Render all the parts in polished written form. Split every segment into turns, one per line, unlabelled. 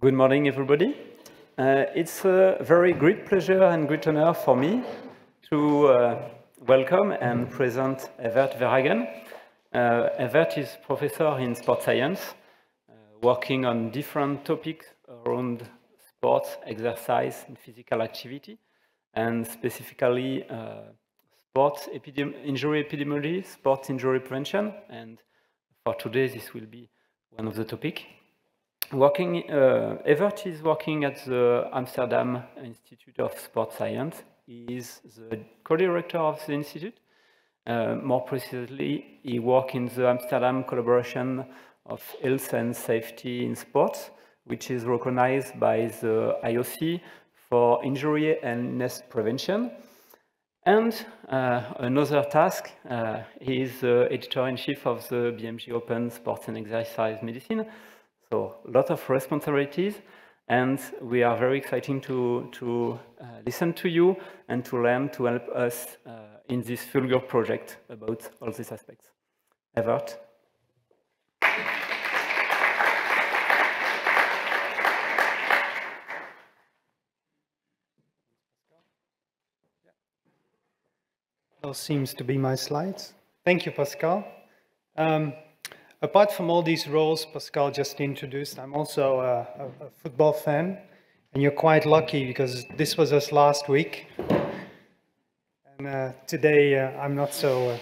Good morning, everybody. It's a very great pleasure and great honor for me to welcome and present Evert Verhagen. Evert is professor in sports science, working on different topics around sports, exercise, and physical activity, and specifically sports injury epidemiology, sports injury prevention, and for today this will be one of the topics. Evert is working at the Amsterdam Institute of Sports Science. He is the co-director of the institute. More precisely, he works in the Amsterdam collaboration of health and safety in sports, which is recognized by the IOC for injury and illness prevention. And another task, he is the editor-in-chief of the BMG Open Sports and Exercise Medicine. So a lot of responsibilities, and we are very excited to listen to you and to learn to help us in this FULGUR project about all these aspects. Evert.
Those seems to be my slides. Thank you, Pascal. Apart from all these roles Pascal just introduced, I'm also a football fan, and you're quite lucky because this was us last week, and today I'm not so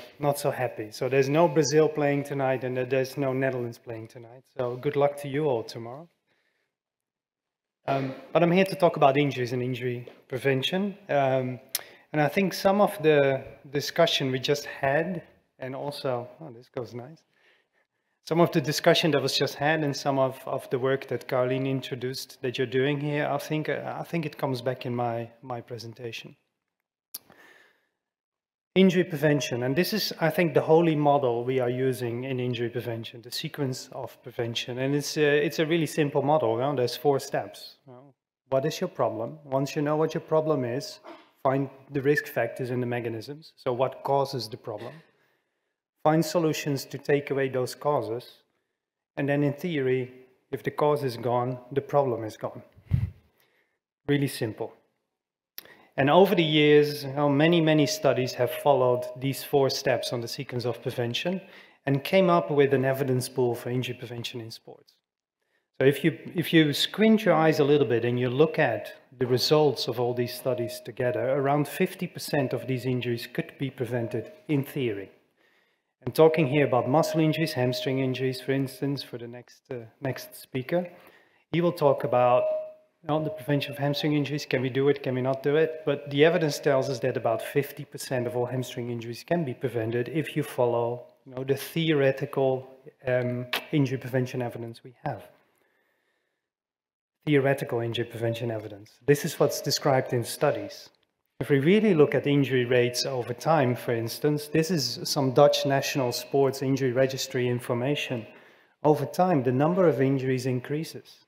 happy. So there's no Brazil playing tonight, and there's no Netherlands playing tonight. So good luck to you all tomorrow. But I'm here to talk about injuries and injury prevention, and I think some of the discussion we just had, and also this goes nice. Some of the discussion that was just had and some of the work that Caroline introduced that you're doing here, I think it comes back in my presentation. Injury prevention, and this is, I think, the holy model we are using in injury prevention, the sequence of prevention. And it's a really simple model. There's 4 steps. What is your problem? Once you know what your problem is, find the risk factors and the mechanisms. So what causes the problem? Find solutions to take away those causes, and then in theory, if the cause is gone, the problem is gone. Really simple. And over the years, many studies have followed these 4 steps on the sequence of prevention and came up with an evidence pool for injury prevention in sports. So if you squint your eyes a little bit and you look at the results of all these studies together, around 50% of these injuries could be prevented in theory. I'm talking here about muscle injuries, hamstring injuries, for instance, for the next speaker. He will talk about the prevention of hamstring injuries. Can we do it? Can we not do it? But the evidence tells us that about 50% of all hamstring injuries can be prevented if you follow the theoretical injury prevention evidence we have. Theoretical injury prevention evidence. This is what's described in studies. If we really look at injury rates over time, for instance, this is some Dutch National Sports Injury Registry information. Over time, the number of injuries increases.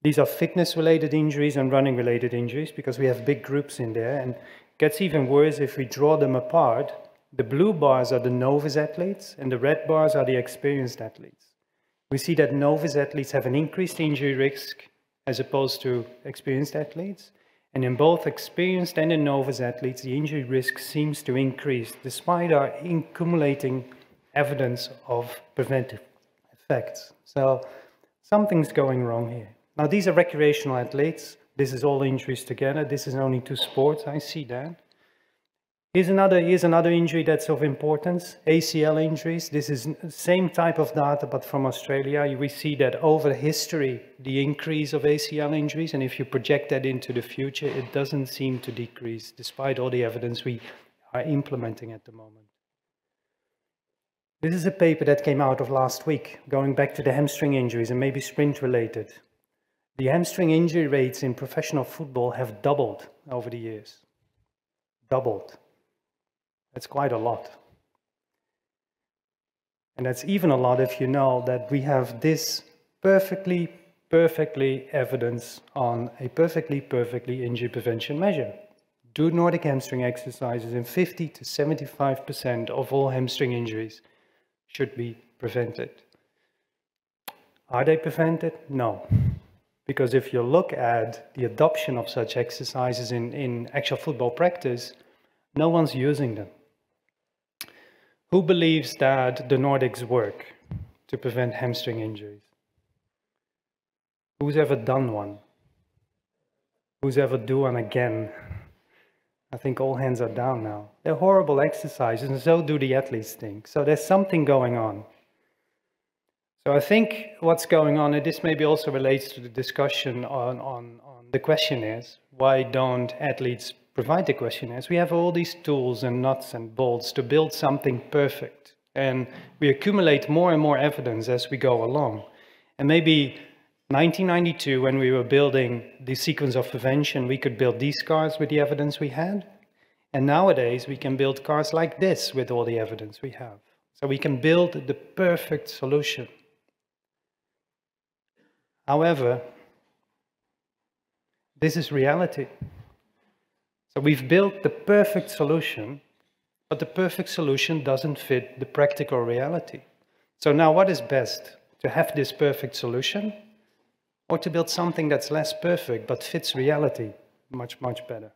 These are fitness-related injuries and running-related injuries because we have big groups in there, and it gets even worse if we draw them apart. The blue bars are the novice athletes, and the red bars are the experienced athletes. We see that novice athletes have an increased injury risk as opposed to experienced athletes. And in both experienced and in novice athletes, the injury risk seems to increase despite our accumulating evidence of preventive effects. So something's going wrong here. Now, these are recreational athletes. This is all injuries together. This is only 2 sports. I see that. Here's another injury that's of importance, ACL injuries. This is the same type of data, but from Australia. We see that over history, the increase of ACL injuries, and if you project that into the future, it doesn't seem to decrease, despite all the evidence we are implementing at the moment. This is a paper that came out of last week, going back to the hamstring injuries and maybe sprint related. The hamstring injury rates in professional football have doubled over the years. Doubled. That's quite a lot. And that's even a lot if you know that we have this perfectly evidence on a perfectly injury prevention measure. Do Nordic hamstring exercises and 50 to 75% of all hamstring injuries should be prevented. Are they prevented? No. Because if you look at the adoption of such exercises in actual football practice, no one's using them. Who believes that the Nordics work to prevent hamstring injuries? Who's ever done one? Who's ever do one again? I think all hands are down now. They're horrible exercises, and so do the athletes think. So there's something going on. So I think what's going on, and this maybe also relates to the discussion on the questionnaires. Why don't athletes provide the questionnaires? We have all these tools and nuts and bolts to build something perfect. And we accumulate more and more evidence as we go along. And maybe 1992, when we were building the sequence of prevention, we could build these cars with the evidence we had. And nowadays, we can build cars like this with all the evidence we have. So we can build the perfect solution. However, this is reality. So we've built the perfect solution, but the perfect solution doesn't fit the practical reality. So now what is best? To have this perfect solution, or to build something that's less perfect but fits reality much, much better?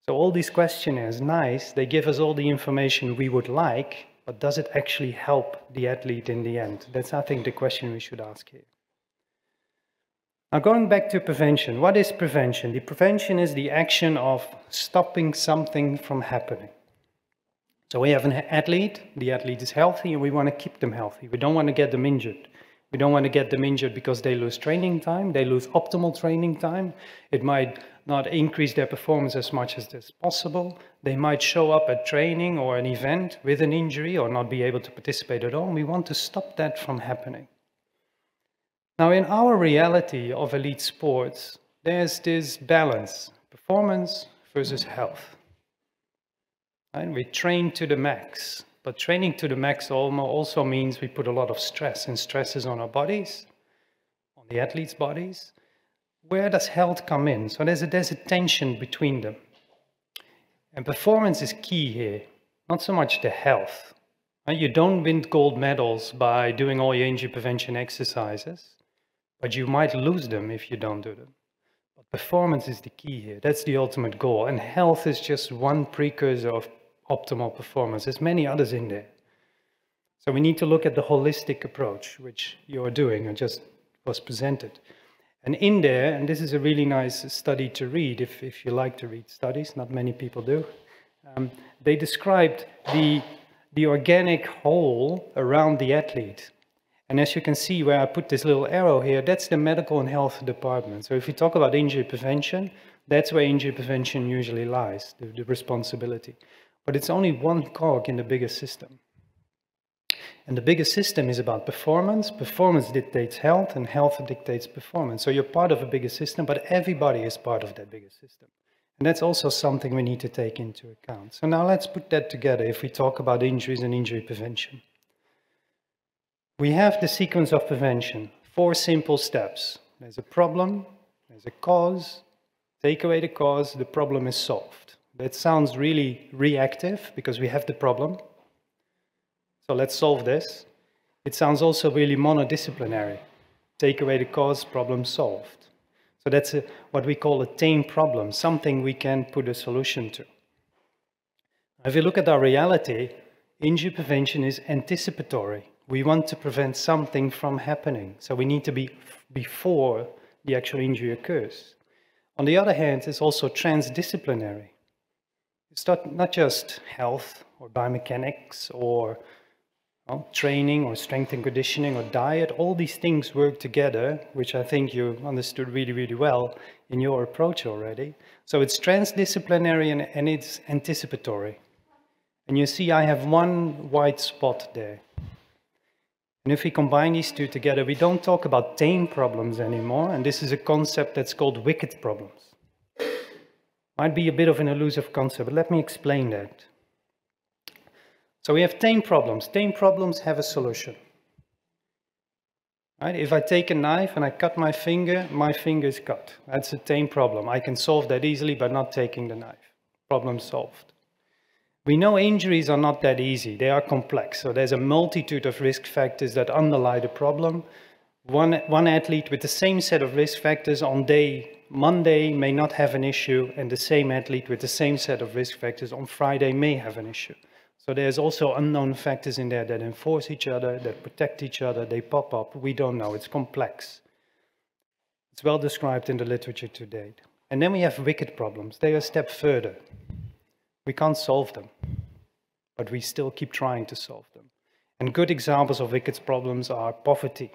So all these questionnaires, nice, they give us all the information we would like, but does it actually help the athlete in the end? That's, I think, the question we should ask here. Now, going back to prevention, what is prevention? The prevention is the action of stopping something from happening. So we have an athlete, the athlete is healthy, and we want to keep them healthy. We don't want to get them injured. We don't want to get them injured because they lose training time, they lose optimal training time. It might not increase their performance as much as is possible. They might show up at training or an event with an injury or not be able to participate at all. And we want to stop that from happening. Now, in our reality of elite sports, there's this balance, performance versus health. And we train to the max, but training to the max also means we put a lot of stress, and stress is on our bodies, on the athletes' bodies. Where does health come in? So there's a tension between them. And performance is key here, not so much the health. You don't win gold medals by doing all your injury prevention exercises, but you might lose them if you don't do them. But performance is the key here. That's the ultimate goal. And health is just one precursor of optimal performance. There's many others in there. So we need to look at the holistic approach, which you're doing and just was presented. And in there, and this is a really nice study to read, if you like to read studies, not many people do, they described the organic whole around the athlete. And as you can see where I put this little arrow here, that's the medical and health department. So if we talk about injury prevention, that's where injury prevention usually lies, the responsibility. But it's only one cog in the bigger system. And the bigger system is about performance. Performance dictates health, and health dictates performance. So you're part of a bigger system, but everybody is part of that bigger system. And that's also something we need to take into account. So now let's put that together if we talk about injuries and injury prevention. We have the sequence of prevention, 4 simple steps. There's a problem, there's a cause, take away the cause, the problem is solved. That sounds really reactive because we have the problem. So let's solve this. It sounds also really monodisciplinary. Take away the cause, problem solved. So that's what we call a tame problem, something we can put a solution to. If you look at our reality, injury prevention is anticipatory. We want to prevent something from happening. So we need to be before the actual injury occurs. On the other hand, it's also transdisciplinary. It's not just health or biomechanics or training or strength and conditioning or diet. All these things work together, which I think you understood really, really well in your approach already. So it's transdisciplinary and it's anticipatory. And you see I have one white spot there. And if we combine these two together, we don't talk about tame problems anymore. And this is a concept that's called wicked problems. Might be a bit of an elusive concept, but let me explain that. So we have tame problems. Tame problems have a solution. Right? If I take a knife and I cut my finger is cut. That's a tame problem. I can solve that easily by not taking the knife. Problem solved. We know injuries are not that easy. They are complex. So there's a multitude of risk factors that underlie the problem. One athlete with the same set of risk factors on day Monday may not have an issue, and the same athlete with the same set of risk factors on Friday may have an issue. So there's also unknown factors in there that enforce each other, that protect each other, they pop up, we don't know, it's complex. It's well described in the literature to date. And then we have wicked problems, they are a step further. We can't solve them, but we still keep trying to solve them. And good examples of wicked problems are poverty,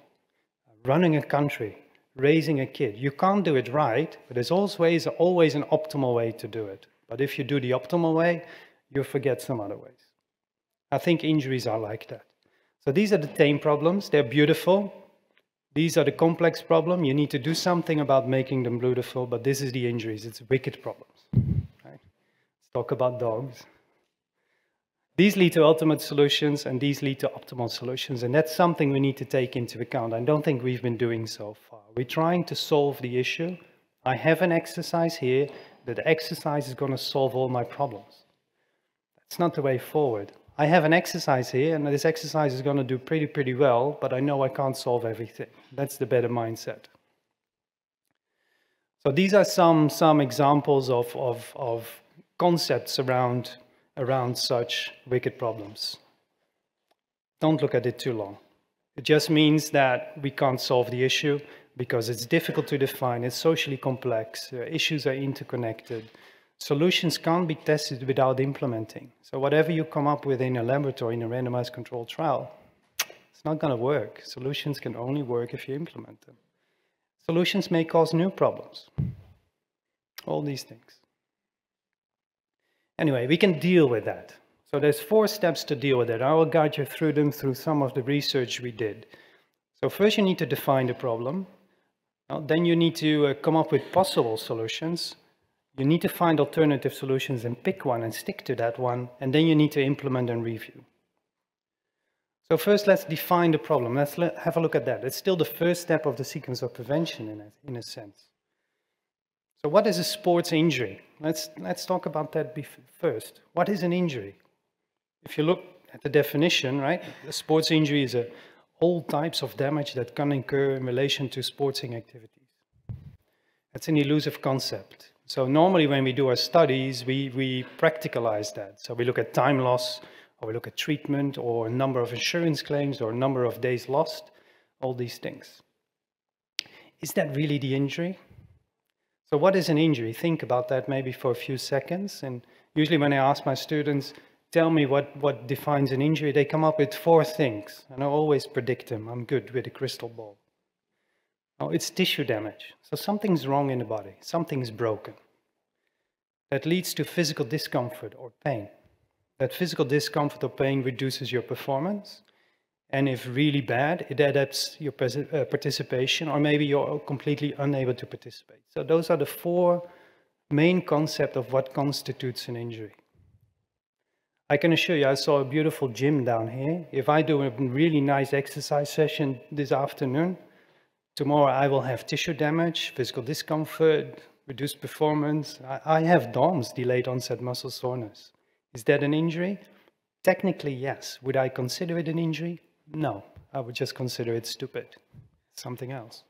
running a country, raising a kid. You can't do it right, but there's always an optimal way to do it. But if you do the optimal way, you forget some other ways. I think injuries are like that. So these are the tame problems. They're beautiful. These are the complex problems. You need to do something about making them beautiful, but this is the injuries. It's wicked problems. Right? Let's talk about dogs. These lead to ultimate solutions, and these lead to optimal solutions, and that's something we need to take into account. I don't think we've been doing so far. We're trying to solve the issue. I have an exercise here, that the exercise is going to solve all my problems. That's not the way forward. I have an exercise here, and this exercise is going to do pretty well, but I know I can't solve everything. That's the better mindset. So these are some examples of concepts around such wicked problems. Don't look at it too long. It just means that we can't solve the issue because it's difficult to define, it's socially complex, issues are interconnected. Solutions can't be tested without implementing. So whatever you come up with in a laboratory, in a randomized controlled trial, it's not going to work. Solutions can only work if you implement them. Solutions may cause new problems. All these things. Anyway, we can deal with that. So there's 4 steps to deal with it. I will guide you through them through some of the research we did. So first you need to define the problem. Then you need to come up with possible solutions. You need to find alternative solutions and pick one and stick to that one. And then you need to implement and review. So first let's define the problem. Let's have a look at that. It's still the first step of the sequence of prevention in a sense. So what is a sports injury? Let's talk about that first. What is an injury? If you look at the definition, right, a sports injury is all types of damage that can occur in relation to sporting activities. That's an elusive concept. So normally when we do our studies, we practicalize that. So we look at time loss, or we look at treatment, or a number of insurance claims, or a number of days lost, all these things. Is that really the injury? So what is an injury? Think about that maybe for a few seconds. And usually when I ask my students, tell me what defines an injury, they come up with 4 things. And I always predict them. I'm good with a crystal ball. Oh, it's tissue damage. So something's wrong in the body. Something's broken. That leads to physical discomfort or pain. That physical discomfort or pain reduces your performance. And if really bad, it adapts your participation, or maybe you're completely unable to participate. So those are the 4 main concepts of what constitutes an injury. I can assure you, I saw a beautiful gym down here. If I do a really nice exercise session this afternoon, tomorrow I will have tissue damage, physical discomfort, reduced performance. I have DOMS, delayed onset muscle soreness. Is that an injury? Technically, yes. Would I consider it an injury? No, I would just consider it stupid. Something else.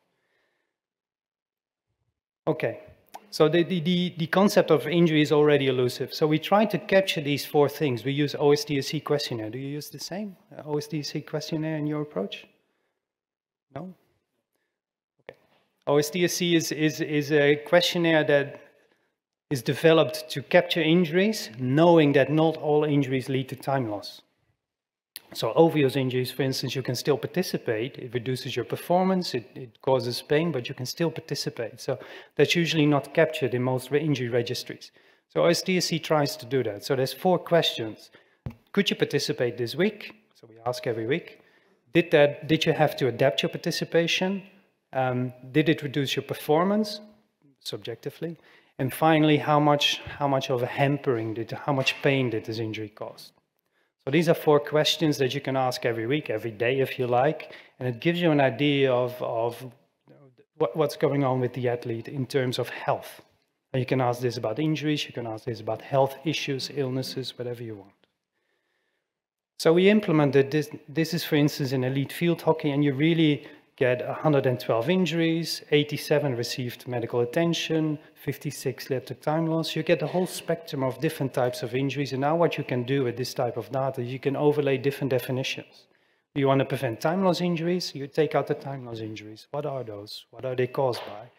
Okay, so the concept of injury is already elusive. So we try to capture these 4 things. We use OSDSC questionnaire. Do you use the same OSDSC questionnaire in your approach? No? Okay. OSDSC is a questionnaire that is developed to capture injuries, knowing that not all injuries lead to time loss. So obvious injuries, for instance, you can still participate. It reduces your performance, it causes pain, but you can still participate. So that's usually not captured in most injury registries. So OSDSC tries to do that. So there's 4 questions. Could you participate this week? So we ask every week. Did you have to adapt your participation? Did it reduce your performance, subjectively? And finally, how much of a hampering how much pain did this injury cause? So these are 4 questions that you can ask every week, every day if you like, and it gives you an idea of what's going on with the athlete in terms of health. And you can ask this about injuries, you can ask this about health issues, illnesses, whatever you want. So we implemented this. This is, for instance, in elite field hockey, and you really get 112 injuries, 87 received medical attention, 56 led to time loss. You get the whole spectrum of different types of injuries. And now what you can do with this type of data, you can overlay different definitions. You want to prevent time loss injuries, you take out the time loss injuries. What are those? What are they caused by?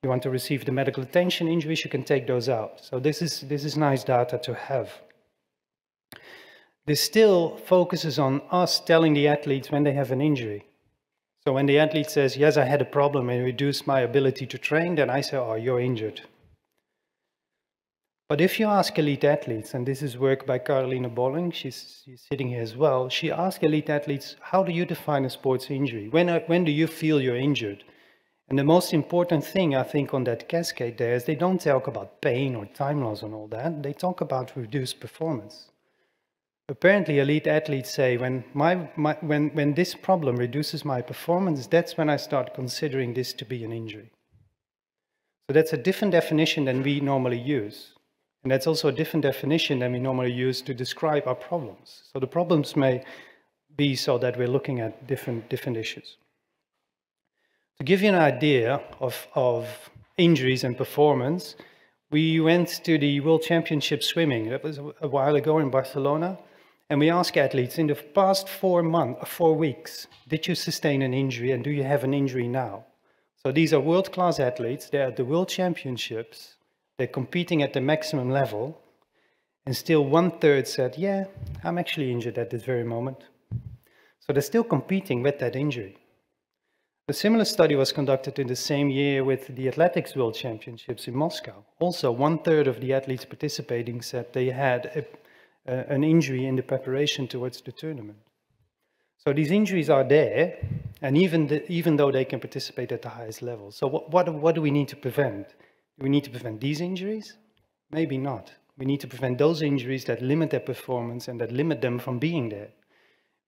You want to receive the medical attention injuries, you can take those out. So this is nice data to have. This still focuses on us telling the athletes when they have an injury. So when the athlete says, yes, I had a problem and reduced my ability to train, then I say, oh, you're injured. But if you ask elite athletes, and this is work by Caroline Bolling, she's sitting here as well, she asks elite athletes, how do you define a sports injury? When do you feel you're injured? And the most important thing, I think, on that cascade there is they don't talk about pain or time loss and all that. They talk about reduced performance. Apparently, elite athletes say, when this problem reduces my performance, that's when I start considering this to be an injury. So that's a different definition than we normally use. And that's also a different definition than we normally use to describe our problems. So the problems may be so that we're looking at different issues. To give you an idea of injuries and performance, we went to the World Championship swimming. That was a while ago in Barcelona. And we asked athletes, in the past 4 weeks, did you sustain an injury and do you have an injury now? So these are world-class athletes. They're at the World Championships. They're competing at the maximum level. And still 1/3 said, yeah, I'm actually injured at this very moment. So they're still competing with that injury. A similar study was conducted in the same year with the Athletics World Championships in Moscow. Also, 1/3 of the athletes participating said they had an injury in the preparation towards the tournament. So these injuries are there, and even though they can participate at the highest level. So what do we need to prevent? Do we need to prevent these injuries? Maybe not. We need to prevent those injuries that limit their performance and that limit them from being there.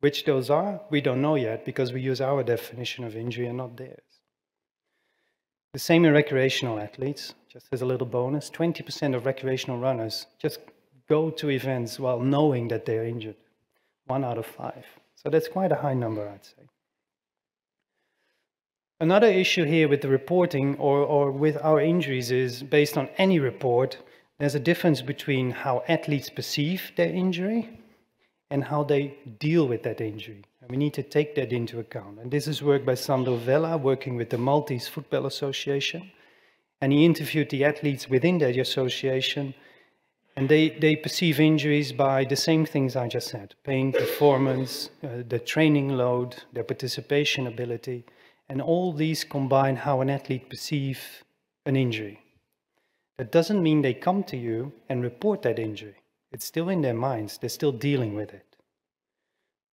Which those are, we don't know yet, because we use our definition of injury and not theirs. The same in recreational athletes, just as a little bonus, 20% of recreational runners just go to events while knowing that they're injured. 1 out of 5. So that's quite a high number, I'd say. Another issue here with the reporting or with our injuries is, based on any report, there's a difference between how athletes perceive their injury and how they deal with that injury. And we need to take that into account. And this is work by Sandro Vella, working with the Maltese Football Association. And he interviewed the athletes within that association. And they perceive injuries by the same things I just said: pain, performance, the training load, their participation ability, and all these combine how an athlete perceives an injury. That doesn't mean they come to you and report that injury. It's still in their minds, they're still dealing with it.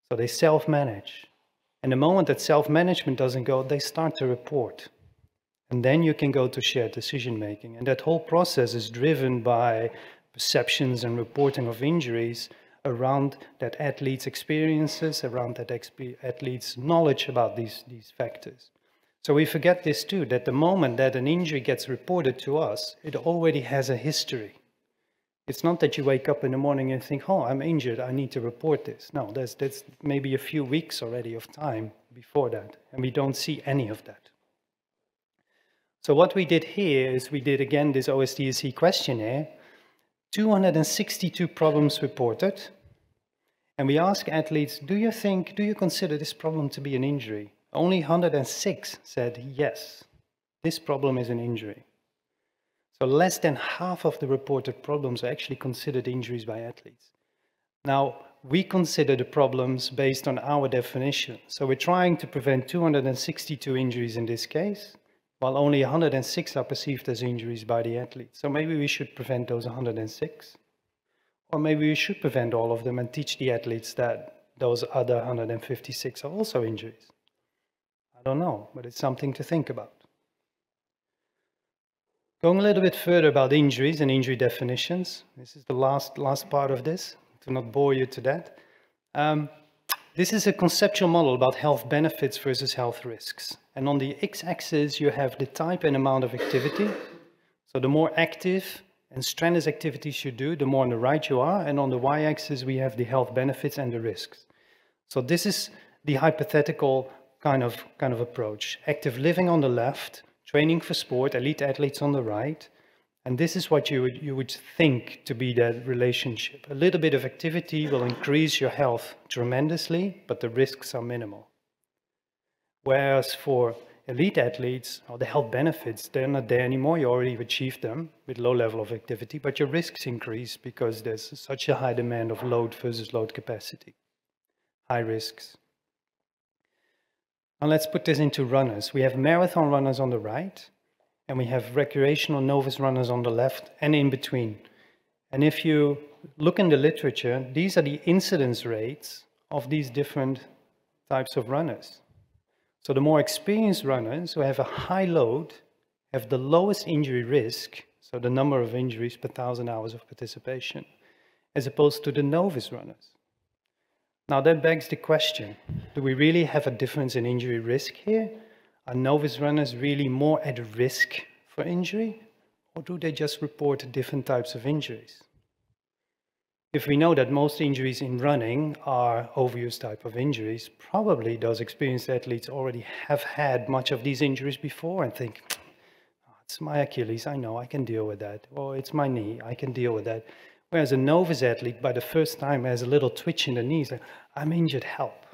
So they self-manage. And the moment that self-management doesn't go, they start to report. And then you can go to shared decision-making. And that whole process is driven by perceptions and reporting of injuries around that athlete's experiences, around that athlete's knowledge about these factors. So we forget this too, that the moment that an injury gets reported to us, it already has a history. It's not that you wake up in the morning and think, oh, I'm injured, I need to report this. No, that's maybe a few weeks already of time before that, and we don't see any of that. So what we did here is we did again this OSDSC questionnaire, 262 problems reported, and we asked athletes, do you consider this problem to be an injury? Only 106 said yes, this problem is an injury. So less than half of the reported problems are actually considered injuries by athletes. Now, we consider the problems based on our definition. So we're trying to prevent 262 injuries in this case, while only 106 are perceived as injuries by the athletes. So maybe we should prevent those 106. Or maybe we should prevent all of them and teach the athletes that those other 156 are also injuries. I don't know, but it's something to think about. Going a little bit further about injuries and injury definitions. This is the last part of this, to not bore you to that. This is a conceptual model about health benefits versus health risks. And on the x-axis, you have the type and amount of activity. So the more active and strenuous activities you do, the more on the right you are. And on the y-axis, we have the health benefits and the risks. So this is the hypothetical kind of approach. Active living on the left, training for sport, elite athletes on the right. And this is what you would think to be that relationship. A little bit of activity will increase your health tremendously, but the risks are minimal. Whereas for elite athletes, or the health benefits, they're not there anymore. You already achieved them with low level of activity, but your risks increase because there's such a high demand of load versus load capacity. High risks. Now let's put this into runners. We have marathon runners on the right, and we have recreational novice runners on the left and in between. And if you look in the literature, these are the incidence rates of these different types of runners. So the more experienced runners who have a high load have the lowest injury risk, so the number of injuries per 1,000 hours of participation, as opposed to the novice runners. Now that begs the question, do we really have a difference in injury risk here? Are novice runners really more at risk for injury, or do they just report different types of injuries? If we know that most injuries in running are overuse type of injuries, probably those experienced athletes already have had much of these injuries before and think, oh, it's my Achilles, I know, I can deal with that. Or it's my knee, I can deal with that. Whereas a novice athlete, by the first time, has a little twitch in the knees, like, I'm injured, help.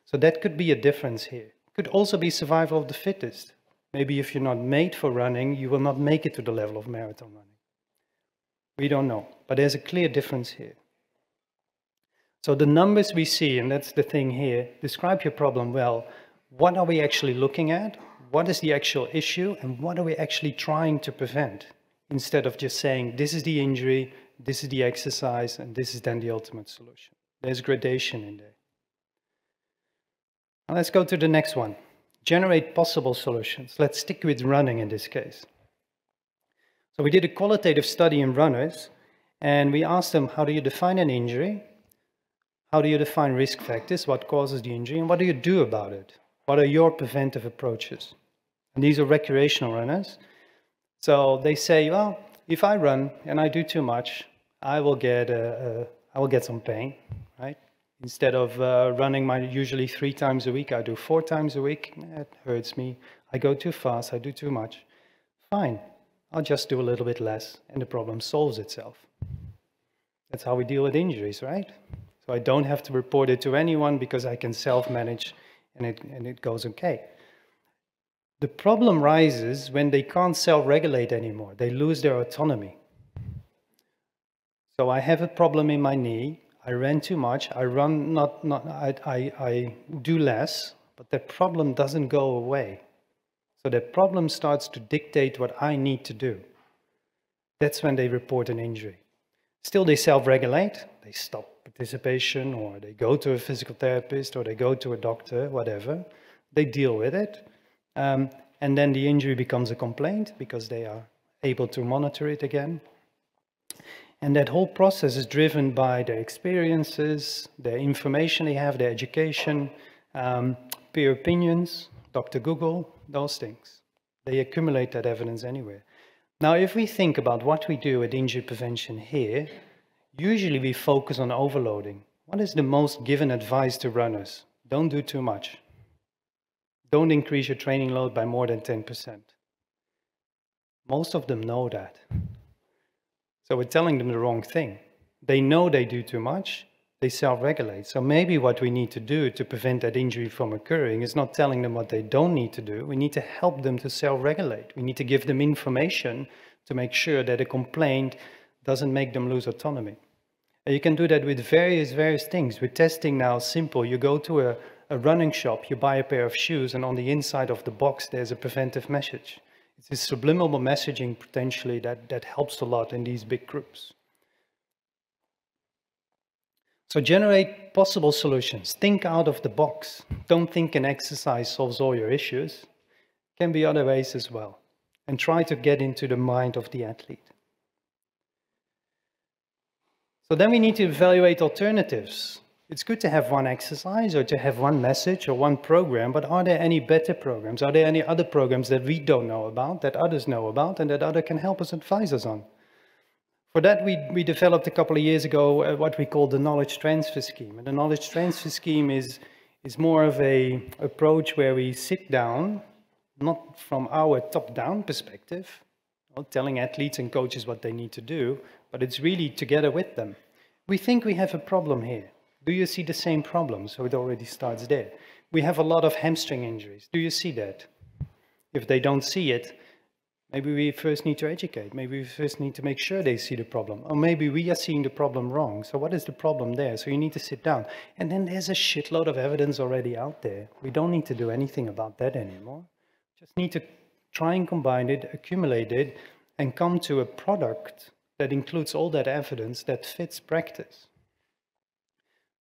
So that could be a difference here. Could also be survival of the fittest. Maybe if you're not made for running, you will not make it to the level of marathon running. We don't know, but there's a clear difference here. So the numbers we see, and that's the thing here, describe your problem well. What are we actually looking at? What is the actual issue? And what are we actually trying to prevent? Instead of just saying, this is the injury, this is the exercise, and this is then the ultimate solution. There's gradation in there. Now let's go to the next one. Generate possible solutions. Let's stick with running in this case. So we did a qualitative study in runners, and we asked them, how do you define an injury? How do you define risk factors? What causes the injury? And what do you do about it? What are your preventive approaches? And these are recreational runners. So they say, well, if I run and I do too much, I will get some pain, right? Instead of running usually 3 times a week, I do 4 times a week. It hurts me. I go too fast. I do too much. Fine. I'll just do a little bit less, and the problem solves itself. That's how we deal with injuries, right? So I don't have to report it to anyone because I can self-manage, and it goes okay. The problem rises when they can't self-regulate anymore. They lose their autonomy. So I have a problem in my knee. I ran too much. I do less, but that problem doesn't go away. So that problem starts to dictate what I need to do. That's when they report an injury. Still, they self-regulate. They stop participation, or they go to a physical therapist, or they go to a doctor, whatever. They deal with it. And then the injury becomes a complaint because they are able to monitor it again. And that whole process is driven by their experiences, their information they have, their education, peer opinions, Dr. Google, those things. They accumulate that evidence anywhere. Now, if we think about what we do at injury prevention here, usually we focus on overloading. What is the most given advice to runners? Don't do too much. Don't increase your training load by more than 10%. Most of them know that. So we're telling them the wrong thing. They know they do too much. They self-regulate. So maybe what we need to do to prevent that injury from occurring is not telling them what they don't need to do. We need to help them to self-regulate. We need to give them information to make sure that a complaint doesn't make them lose autonomy. And you can do that with various things. We're testing now simple. You go to a running shop, you buy a pair of shoes, and on the inside of the box there's a preventive message. It's this subliminal messaging potentially that helps a lot in these big groups. So generate possible solutions. Think out of the box. Don't think an exercise solves all your issues. Can be other ways as well. And try to get into the mind of the athlete. So then we need to evaluate alternatives. It's good to have one exercise or to have one message or one program, but are there any better programs? Are there any other programs that we don't know about, that others know about, and that others can help us advise us on? For that, we developed a couple of years ago what we call the knowledge transfer scheme. And the knowledge transfer scheme is is more of a approach where we sit down, not from our top-down perspective, telling athletes and coaches what they need to do, but it's really together with them. We think we have a problem here. Do you see the same problem? So it already starts there. We have a lot of hamstring injuries. Do you see that? If they don't see it, maybe we first need to educate. Maybe we first need to make sure they see the problem. Or maybe we are seeing the problem wrong. So what is the problem there? So you need to sit down. And then there's a shitload of evidence already out there. We don't need to do anything about that anymore. Just need to try and combine it, accumulate it, and come to a product that includes all that evidence that fits practice.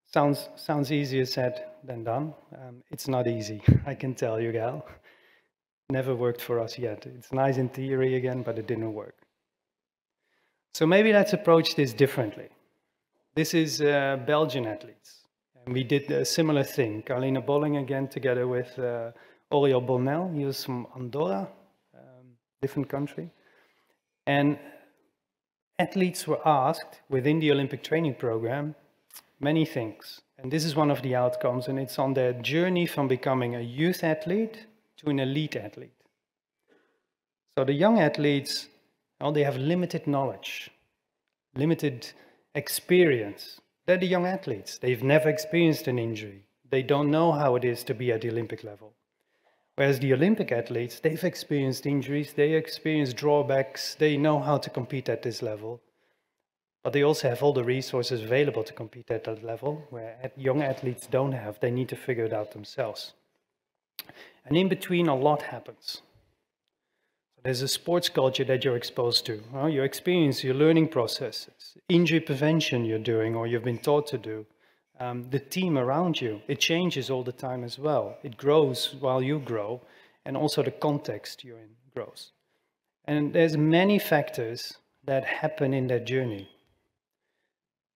Sounds easier said than done. It's not easy, I can tell you, Gal. Never worked for us yet. It's nice in theory again, but it didn't work. So maybe let's approach this differently. This is Belgian athletes. And we did a similar thing. Carolina Bolling again, together with Oriol Bonnel. He was from Andorra, different country. And athletes were asked within the Olympic training program many things. And this is one of the outcomes, and it's on their journey from becoming a youth athlete to an elite athlete. So the young athletes, well, they have limited knowledge, limited experience. They're the young athletes. They've never experienced an injury. They don't know how it is to be at the Olympic level. Whereas the Olympic athletes, they've experienced injuries, they experience drawbacks, they know how to compete at this level. But they also have all the resources available to compete at that level, where young athletes don't have. They need to figure it out themselves. And in between, a lot happens. There's a sports culture that you're exposed to. Well, your experience, your learning processes, injury prevention you're doing or you've been taught to do. The team around you, it changes all the time as well. It grows while you grow, and also the context you're in grows. And there's many factors that happen in that journey.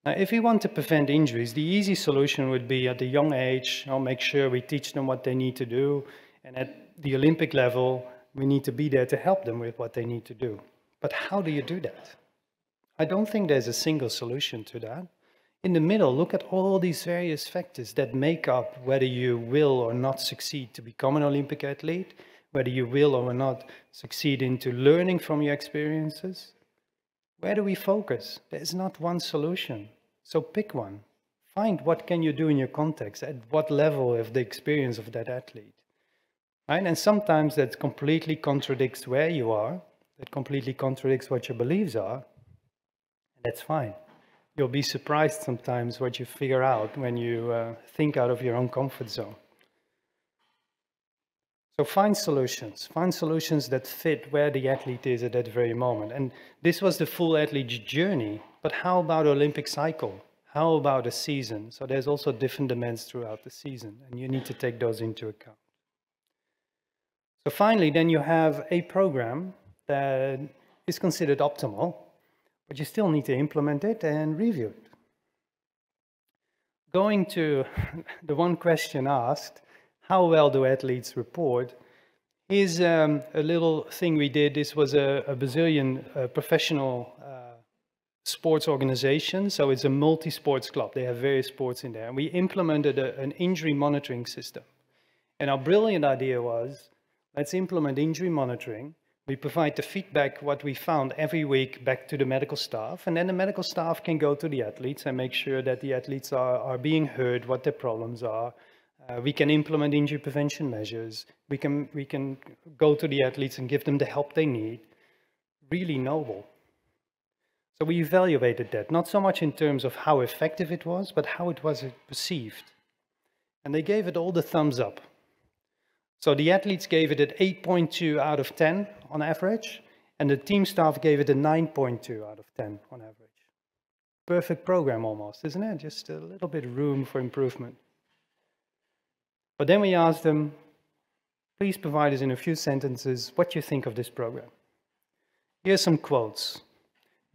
Now, if we want to prevent injuries, the easy solution would be at a young age, make sure we teach them what they need to do, and at the Olympic level, we need to be there to help them with what they need to do. But how do you do that? I don't think there's a single solution to that. In the middle, look at all these various factors that make up whether you will or not succeed to become an Olympic athlete, whether you will or not succeed into learning from your experiences. Where do we focus? There's not one solution. So pick one. Find what can you do in your context, at what level of the experience of that athlete. Right? And sometimes that completely contradicts where you are, that completely contradicts what your beliefs are. That's fine. You'll be surprised sometimes what you figure out when you think out of your own comfort zone. So find solutions that fit where the athlete is at that very moment. And this was the full athlete's journey, but how about Olympic cycle? How about a season? So there's also different demands throughout the season, and you need to take those into account. So finally, then you have a program that is considered optimal, but you still need to implement it and review it. Going to the one question asked, how well do athletes report? Here's a little thing we did. This was a Brazilian professional sports organization. So it's a multi-sports club. They have various sports in there. And we implemented an injury monitoring system. And our brilliant idea was, let's implement injury monitoring. We provide the feedback, what we found every week, back to the medical staff. And then the medical staff can go to the athletes and make sure that the athletes are being heard, what their problems are. We can implement injury prevention measures. We can go to the athletes and give them the help they need. Really noble. So we evaluated that, not so much in terms of how effective it was, but how it was perceived. And they gave it all the thumbs up. So the athletes gave it an 8.2 out of 10 on average, and the team staff gave it a 9.2 out of 10 on average. Perfect program almost, isn't it? Just a little bit of room for improvement. But then we asked them, please provide us in a few sentences what you think of this program. Here's some quotes.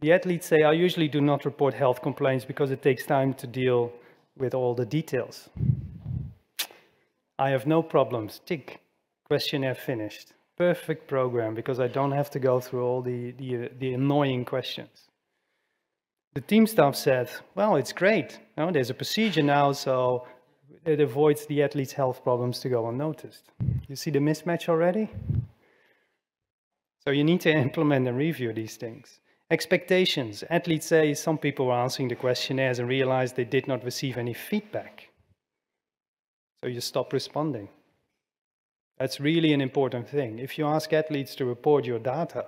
The athletes say, I usually do not report health complaints because it takes time to deal with all the details. I have no problems. Tick. Questionnaire finished. Perfect program because I don't have to go through all the annoying questions. The team staff said, well, it's great. There's a procedure now, so it avoids the athlete's health problems to go unnoticed. You see the mismatch already? So you need to implement and review these things. Expectations. Athletes say some people were answering the questionnaires and realized they did not receive any feedback. So you stop responding. That's really an important thing. If you ask athletes to report your data,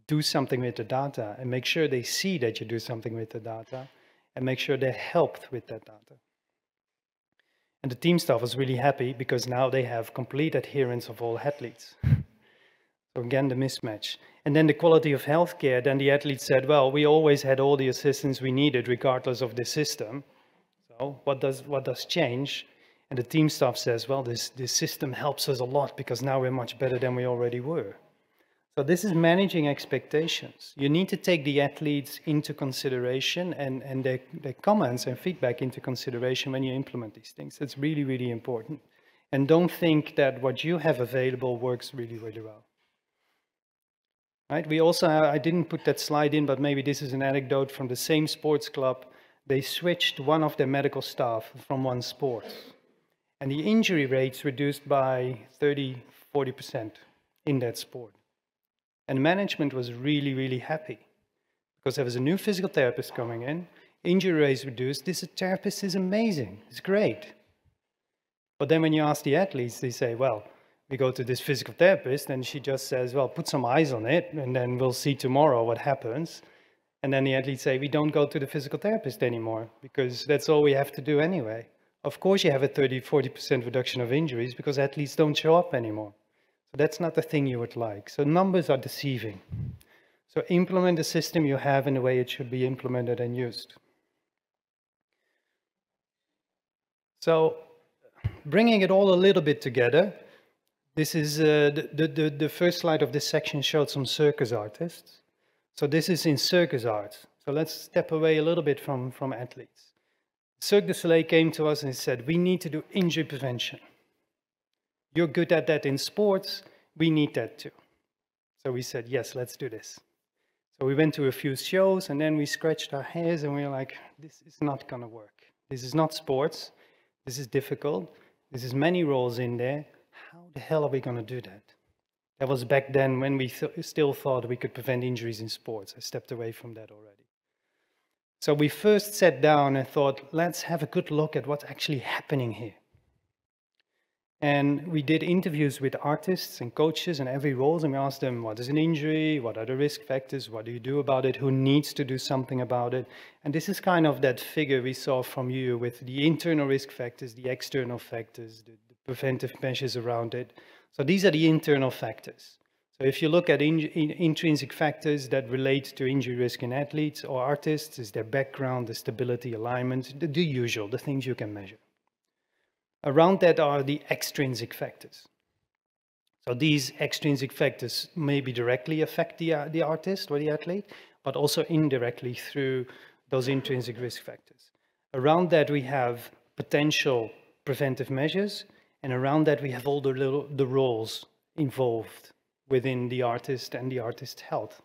do something with the data and make sure they see that you do something with the data and make sure they're helped with that data. And the team staff was really happy because now they have complete adherence of all athletes. So again, the mismatch. And then the quality of healthcare, then the athlete said, well, we always had all the assistance we needed regardless of the system. So what does change? And the team staff says, well, this system helps us a lot because now we're much better than we already were. So this is managing expectations. You need to take the athletes into consideration and their comments and feedback into consideration when you implement these things. It's really, really important. And don't think that what you have available works really, really well. Right? We also, I didn't put that slide in, but maybe this is an anecdote from the same sports club. They switched one of their medical staff from one sport. And the injury rates reduced by 30–40% in that sport. And management was really, really happy because there was a new physical therapist coming in, injury rates reduced. This therapist is amazing, it's great. But then when you ask the athletes, they say, well, we go to this physical therapist and she just says, well, put some eyes on it and then we'll see tomorrow what happens. And then the athletes say, we don't go to the physical therapist anymore because that's all we have to do anyway. Of course you have a 30–40% reduction of injuries because athletes don't show up anymore. So that's not the thing you would like. So numbers are deceiving. So implement the system you have in the way it should be implemented and used. So bringing it all a little bit together, this is the first slide of this section showed some circus artists. So this is in circus arts. So let's step away a little bit from athletes. Cirque du Soleil came to us and said, we need to do injury prevention. You're good at that in sports, we need that too. So we said, yes, let's do this. So we went to a few shows and then we scratched our heads and we were like, this is not gonna work. This is not sports, this is difficult, this is many roles in there. How the hell are we gonna do that? That was back then when we still thought we could prevent injuries in sports. I stepped away from that already. So we first sat down and thought, let's have a good look at what's actually happening here. And we did interviews with artists and coaches in every role, and we asked them, what is an injury? What are the risk factors? What do you do about it? Who needs to do something about it? And this is kind of that figure we saw from you with the internal risk factors, the external factors, the preventive measures around it. So these are the internal factors. So if you look at intrinsic factors that relate to injury risk in athletes or artists, is their background, the stability, alignment, the usual, the things you can measure. Around that are the extrinsic factors. So these extrinsic factors maybe directly affect the artist or the athlete, but also indirectly through those intrinsic risk factors. Around that we have potential preventive measures, and around that we have all the roles involved within the artist and the artist's health.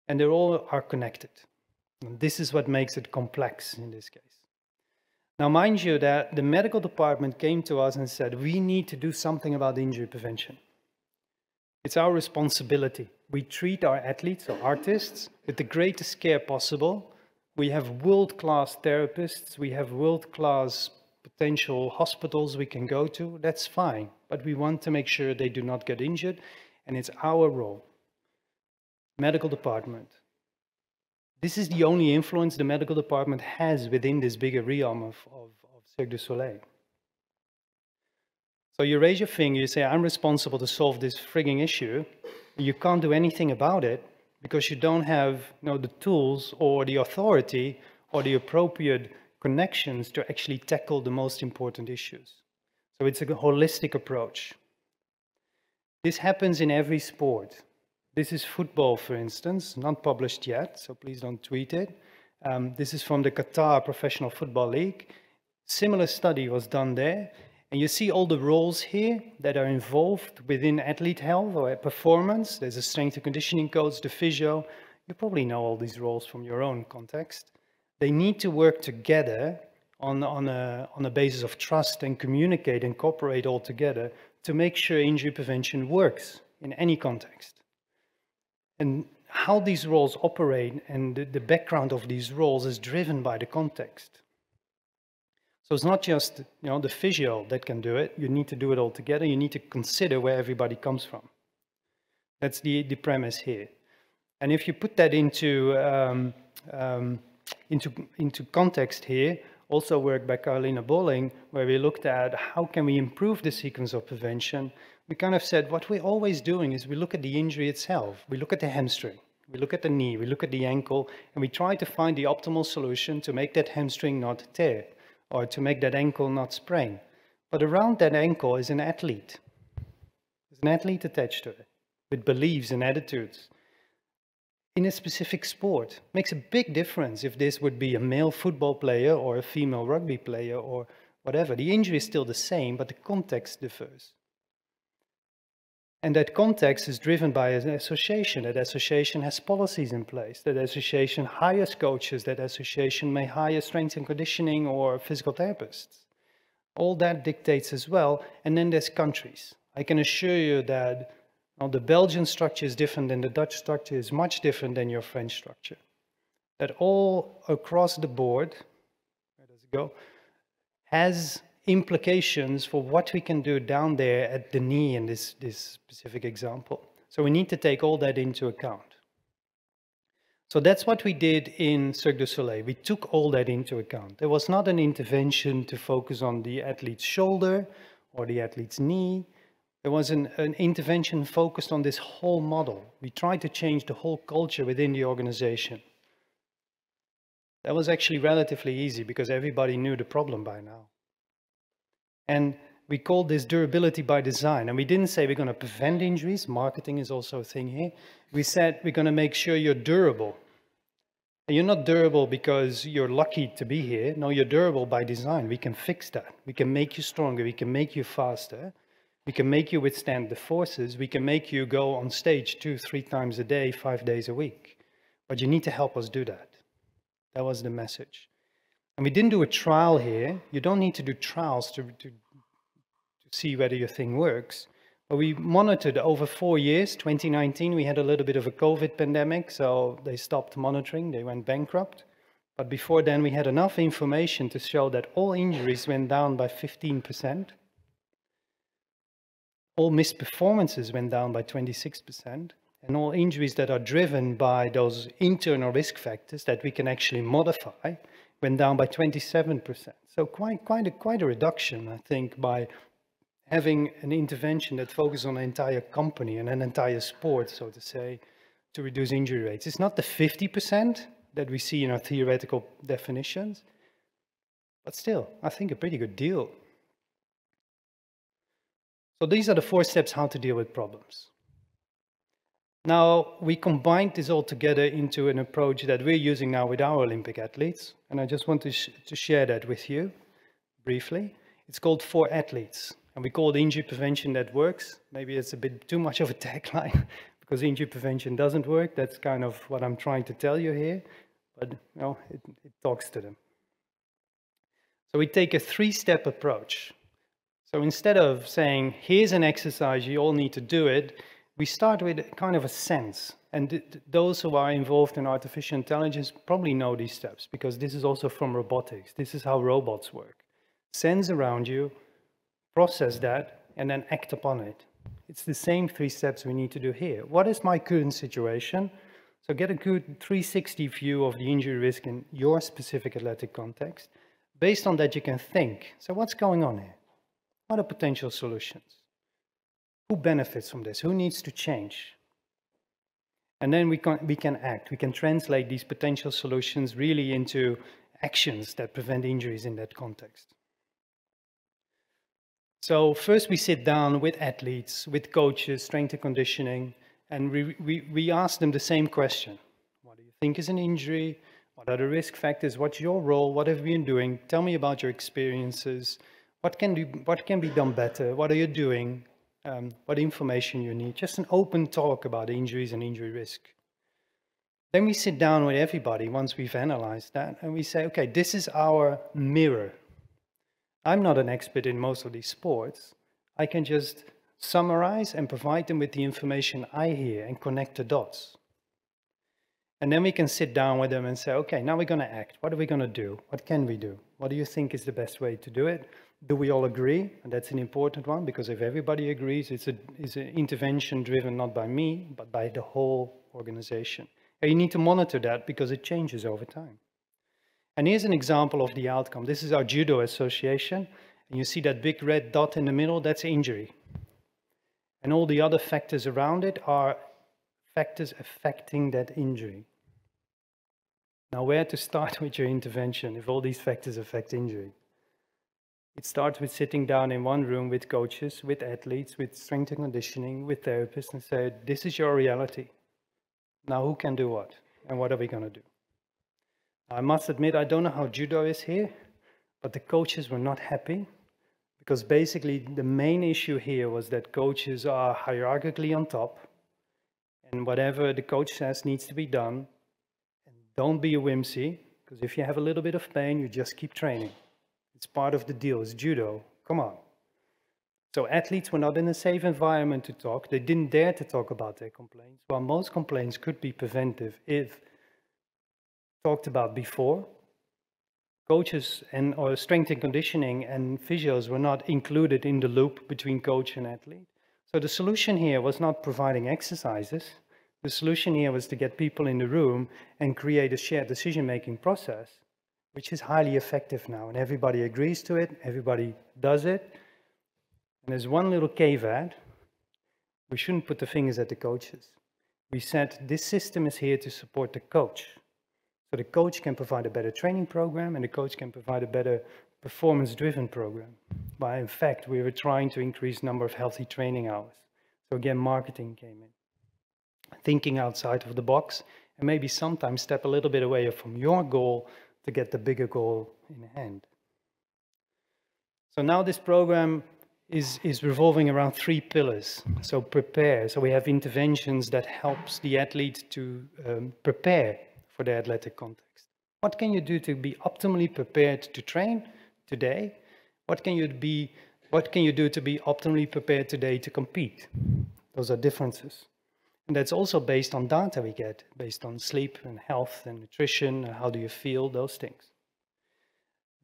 And they all are connected. And this is what makes it complex in this case. Now, mind you that the medical department came to us and said, we need to do something about injury prevention. It's our responsibility. We treat our athletes or artists with the greatest care possible. We have world-class therapists. We have world-class potential hospitals we can go to. That's fine. But we want to make sure they do not get injured. And it's our role. Medical department. This is the only influence the medical department has within this bigger realm of Cirque du Soleil. So you raise your finger, you say, I'm responsible to solve this frigging issue. You can't do anything about it because you don't have the tools or the authority or the appropriate connections to actually tackle the most important issues. So it's a holistic approach. This happens in every sport. This is football, for instance, not published yet, so please don't tweet it. This is from the Qatar Professional Football League. Similar study was done there. And you see all the roles here that are involved within athlete health or performance. There's a strength and conditioning coach, the physio. You probably know all these roles from your own context. They need to work together on a basis of trust and communicate and cooperate all together to make sure injury prevention works in any context. And how these roles operate and the background of these roles is driven by the context. So it's not just, the physio that can do it. You need to do it all together. You need to consider where everybody comes from. That's the premise here. And if you put that into context here, also work by Carolina Bolling, where we looked at how can we improve the sequence of prevention, we kind of said what we're always doing is we look at the injury itself. We look at the hamstring, we look at the knee, we look at the ankle, and we try to find the optimal solution to make that hamstring not tear, or to make that ankle not sprain. But around that ankle is an athlete. There's an athlete attached to it, with beliefs and attitudes. In a specific sport, makes a big difference if this would be a male football player or a female rugby player or whatever. The injury is still the same, but the context differs. And that context is driven by an association. That association has policies in place. That association hires coaches. That association may hire strength and conditioning or physical therapists. All that dictates as well. And then there's countries. I can assure you that the Belgian structure is different than the Dutch structure, is much different than your French structure. That all across the board, where does it go, has implications for what we can do down there at the knee in this specific example. So we need to take all that into account. So that's what we did in Cirque du Soleil. We took all that into account. There was not an intervention to focus on the athlete's shoulder or the athlete's knee. There was an intervention focused on this whole model. We tried to change the whole culture within the organization. That was actually relatively easy because everybody knew the problem by now. And we called this durability by design. And we didn't say we're going to prevent injuries. Marketing is also a thing here. We said we're going to make sure you're durable. And you're not durable because you're lucky to be here. No, you're durable by design. We can fix that. We can make you stronger. We can make you faster. We can make you withstand the forces. We can make you go on stage 2-3 times a day, 5 days a week. But you need to help us do that. That was the message. And we didn't do a trial here. You don't need to do trials to see whether your thing works. But we monitored over 4 years. 2019, we had a little bit of a COVID pandemic, so they stopped monitoring. They went bankrupt. But before then, we had enough information to show that all injuries went down by 15%. All missed performances went down by 26%, and all injuries that are driven by those internal risk factors that we can actually modify went down by 27%. So quite a reduction, I think, by having an intervention that focuses on an entire company and an entire sport, so to say, to reduce injury rates. It's not the 50% that we see in our theoretical definitions, but still, I think a pretty good deal. So these are the 4 steps how to deal with problems. Now, we combined this all together into an approach that we're using now with our Olympic athletes. And I just want to share that with you briefly. It's called 4 athletes. And we call it injury prevention that works. Maybe it's a bit too much of a tagline because injury prevention doesn't work. That's kind of what I'm trying to tell you here. But it talks to them. So we take a 3-step approach. So instead of saying, here's an exercise, you all need to do it, we start with kind of a sense. And those who are involved in artificial intelligence probably know these steps, because this is also from robotics. This is how robots work. Sense around you, process that, and then act upon it. It's the same 3 steps we need to do here. What is my current situation? So get a good 360 view of the injury risk in your specific athletic context. Based on that, you can think, so what's going on here? What are potential solutions? Who benefits from this? Who needs to change? And then we can act. We can translate these potential solutions really into actions that prevent injuries in that context. So first we sit down with athletes, with coaches, strength and conditioning, and we ask them the same question. What do you think is an injury? What are the risk factors? What's your role? What have you been doing? Tell me about your experiences. What can be done better? What are you doing? What information you need? Just an open talk about injuries and injury risk. Then we sit down with everybody once we've analyzed that, and we say, okay, this is our mirror. I'm not an expert in most of these sports. I can just summarize and provide them with the information I hear and connect the dots. And then we can sit down with them and say, okay, now we're going to act. What are we going to do? What can we do? What do you think is the best way to do it? Do we all agree? And that's an important one, because if everybody agrees, it's an intervention driven not by me, but by the whole organization. And you need to monitor that because it changes over time. And here's an example of the outcome. This is our judo association. And you see that big red dot in the middle, that's injury. And all the other factors around it are factors affecting that injury. Now, where to start with your intervention if all these factors affect injury? It starts with sitting down in one room with coaches, with athletes, with strength and conditioning, with therapists, and say, this is your reality. Now, who can do what? And what are we going to do? I must admit, I don't know how judo is here, but the coaches were not happy, because basically the main issue here was that coaches are hierarchically on top, and whatever the coach says needs to be done. And don't be a whimsy, because if you have a little bit of pain, you just keep training. It's part of the deal. It's judo. Come on. So athletes were not in a safe environment to talk. They didn't dare to talk about their complaints. While most complaints could be preventive if talked about before. Coaches or strength and conditioning and physios were not included in the loop between coach and athlete. So the solution here was not providing exercises. The solution here was to get people in the room and create a shared decision-making process, which is highly effective now. And everybody agrees to it. Everybody does it. And there's one little caveat. We shouldn't put the fingers at the coaches. We said this system is here to support the coach. So the coach can provide a better training program, and the coach can provide a better performance-driven program. But in fact, we were trying to increase the number of healthy training hours. So again, marketing came in. Thinking outside of the box, and maybe sometimes step a little bit away from your goal to get the bigger goal in hand. So now this program is revolving around 3 pillars. So prepare. So we have interventions that helps the athlete to prepare for the athletic context. What can you do to be optimally prepared to train today? What can you do to be optimally prepared today to compete? Those are differences. And that's also based on data we get, based on sleep and health and nutrition, and how do you feel, those things.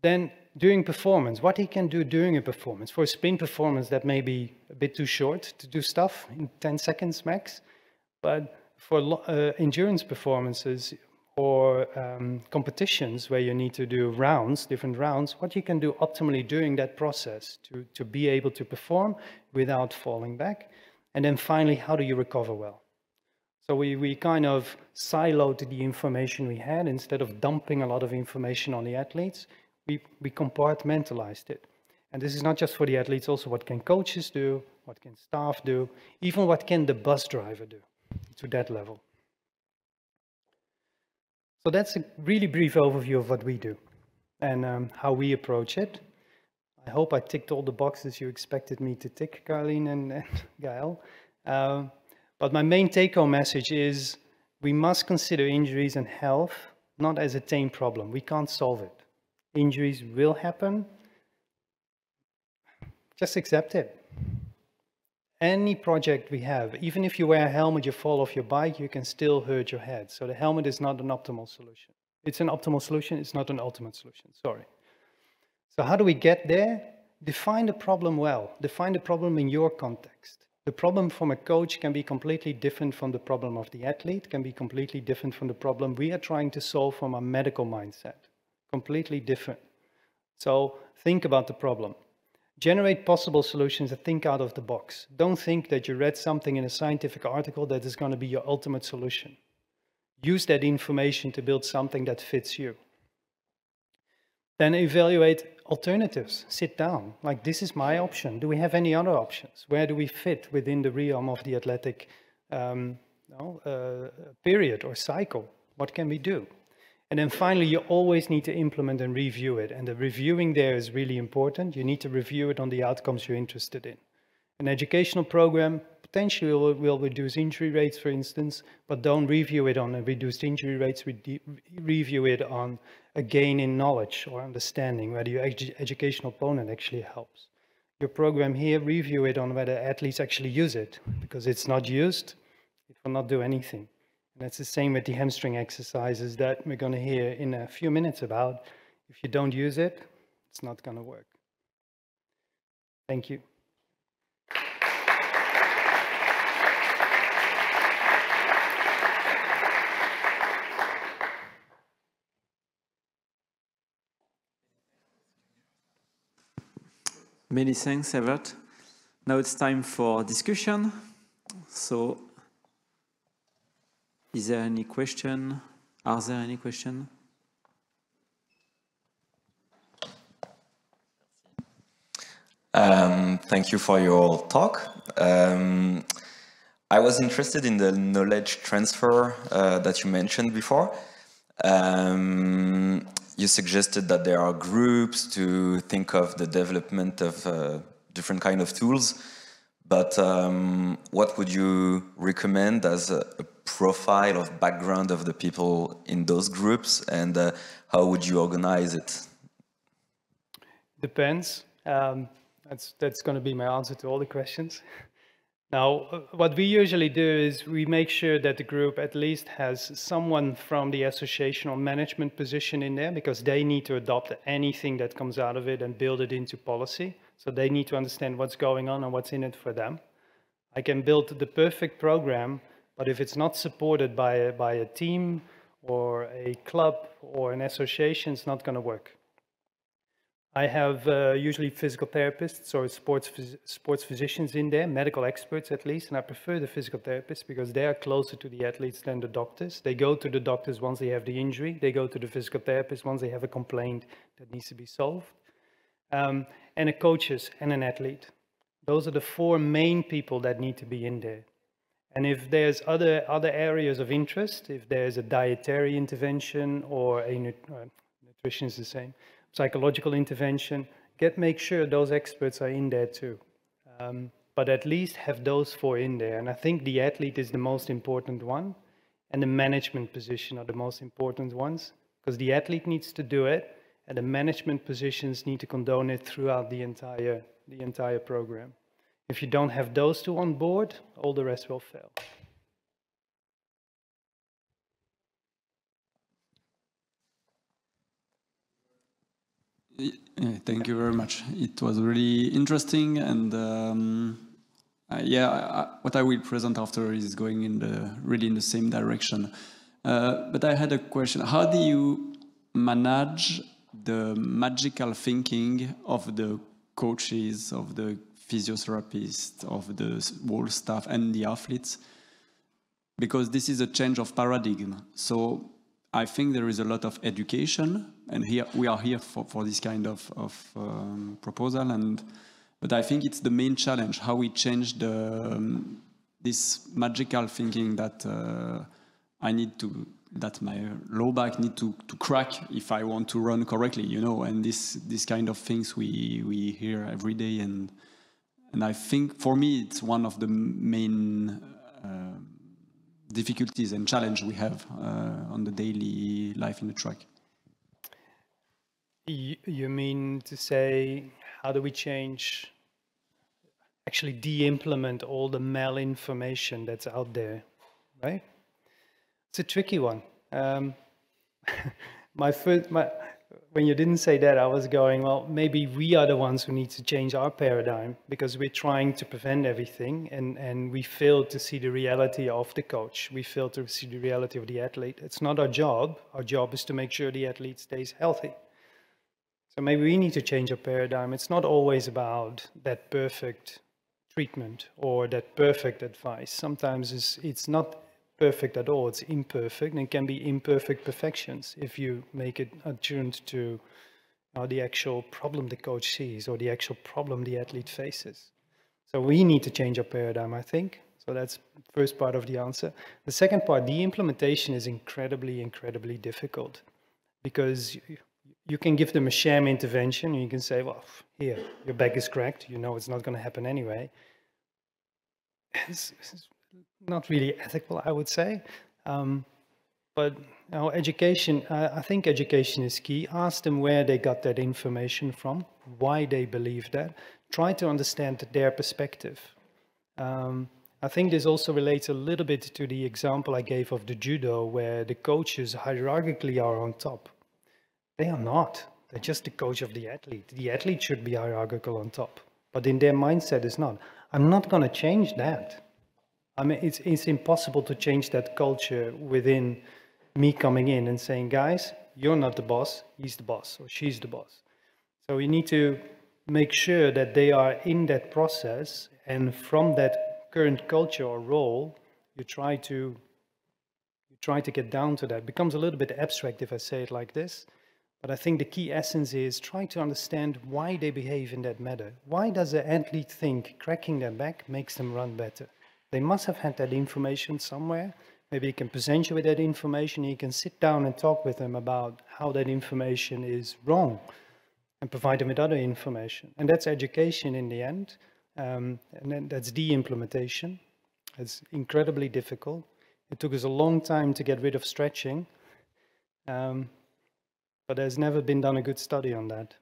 Then during performance, what he can do during a performance. For a sprint performance, that may be a bit too short to do stuff in 10 seconds max, but for endurance performances or competitions where you need to do rounds, different rounds, what you can do optimally during that process to be able to perform without falling back. And then finally, how do you recover well? So we kind of siloed the information we had. Instead of dumping a lot of information on the athletes, we compartmentalized it. And this is not just for the athletes, also what can coaches do, what can staff do, even what can the bus driver do, to that level. So that's a really brief overview of what we do and how we approach it. I hope I ticked all the boxes you expected me to tick, Carleen and Gael. But my main take-home message is we must consider injuries and health not as a tame problem. We can't solve it. Injuries will happen. Just accept it. Any project we have, even if you wear a helmet, you fall off your bike, you can still hurt your head. So the helmet is not an optimal solution. It's an optimal solution, it's not an ultimate solution, sorry. So how do we get there? Define the problem well. Define the problem in your context. The problem from a coach can be completely different from the problem of the athlete, can be completely different from the problem we are trying to solve from a medical mindset. Completely different. So think about the problem. Generate possible solutions and think out of the box. Don't think that you read something in a scientific article that is going to be your ultimate solution. Use that information to build something that fits you. Then evaluate alternatives. Sit down. Like, this is my option. Do we have any other options? Where do we fit within the realm of the athletic period or cycle? What can we do? And then finally, you always need to implement and review it. And the reviewing there is really important. You need to review it on the outcomes you're interested in. An educational program, potentially will reduce injury rates, for instance, but don't review it on a reduced injury rates, review it on a gain in knowledge or understanding, whether your educational component actually helps. Your program here, review it on whether athletes actually use it, because it's not used, it will not do anything. And that's the same with the hamstring exercises that we're going to hear in a few minutes about. If you don't use it, it's not going to work. Thank you.
Many thanks, Evert. Now it's time for discussion. So, is there any question? Are there any questions?
Thank you for your talk. I was interested in the knowledge transfer that you mentioned before. You suggested that there are groups to think of the development of different kind of tools, but what would you recommend as a profile of background of the people in those groups, and how would you organize it?
Depends. That's going to be my answer to all the questions. Now, what we usually do is we make sure that the group at least has someone from the association or management position in there, because they need to adopt anything that comes out of it and build it into policy. So they need to understand what's going on and what's in it for them. I can build the perfect program, but if it's not supported by a team or a club or an association, it's not going to work. I have usually physical therapists or sports physicians in there, medical experts at least, and I prefer the physical therapists because they are closer to the athletes than the doctors. They go to the doctors once they have the injury. They go to the physical therapist once they have a complaint that needs to be solved. And a coaches and an athlete. Those are the four main people that need to be in there. And if there's other areas of interest, if there's a dietary intervention or a nutrition is the same, psychological intervention, make sure those experts are in there too. But at least have those four in there. And I think the athlete is the most important one, and the management position are the most important ones, because the athlete needs to do it, and the management positions need to condone it throughout the entire program. If you don't have those two on board, all the rest will fail.
Thank you very much. It was really interesting, and what I will present after is going really in the same direction. But I had a question: how do you manage the magical thinking of the coaches, of the physiotherapists, of the whole staff, and the athletes? Because this is a change of paradigm. So I think there is a lot of education, and here we are here for this kind of proposal. But I think it's the main challenge, how we change this magical thinking that that my low back need to crack if I want to run correctly, you know. And this kind of things we hear every day, and I think for me it's one of the main difficulties and challenge we have on the daily life in the track.
You mean to say, how do we actually de-implement all the malinformation that's out there, right? It's a tricky one. When you didn't say that, I was going, well, maybe we are the ones who need to change our paradigm, because we're trying to prevent everything, and we fail to see the reality of the coach. We fail to see the reality of the athlete. It's not our job. Our job is to make sure the athlete stays healthy. So maybe we need to change our paradigm. It's not always about that perfect treatment or that perfect advice. Sometimes it's not perfect at all. It's imperfect, and it can be imperfect perfections if you make it attuned to the actual problem the coach sees or the actual problem the athlete faces. So we need to change our paradigm, I think. So that's the first part of the answer. The second part, the implementation is incredibly, incredibly difficult, because you can give them a sham intervention and you can say, well, here, your back is cracked. You know it's not going to happen anyway. is not really ethical, I would say. But education, I think education is key. Ask them where they got that information from, why they believe that. Try to understand their perspective. I think this also relates a little bit to the example I gave of the judo, where the coaches hierarchically are on top. They are not. They're just the coach of the athlete. The athlete should be hierarchical on top, but in their mindset it's not. I'm not going to change that. I mean, it's impossible to change that culture within me coming in and saying, guys, you're not the boss, he's the boss or she's the boss. So we need to make sure that they are in that process, and from that current culture or role, you try to get down to that. It becomes a little bit abstract if I say it like this, but I think the key essence is try to understand why they behave in that manner. Why does an athlete think cracking their back makes them run better? They must have had that information somewhere. Maybe you can present you with that information. You can sit down and talk with them about how that information is wrong and provide them with other information. And that's education in the end. And then that's the implementation. It's incredibly difficult. It took us a long time to get rid of stretching. But there's never been done a good study on that.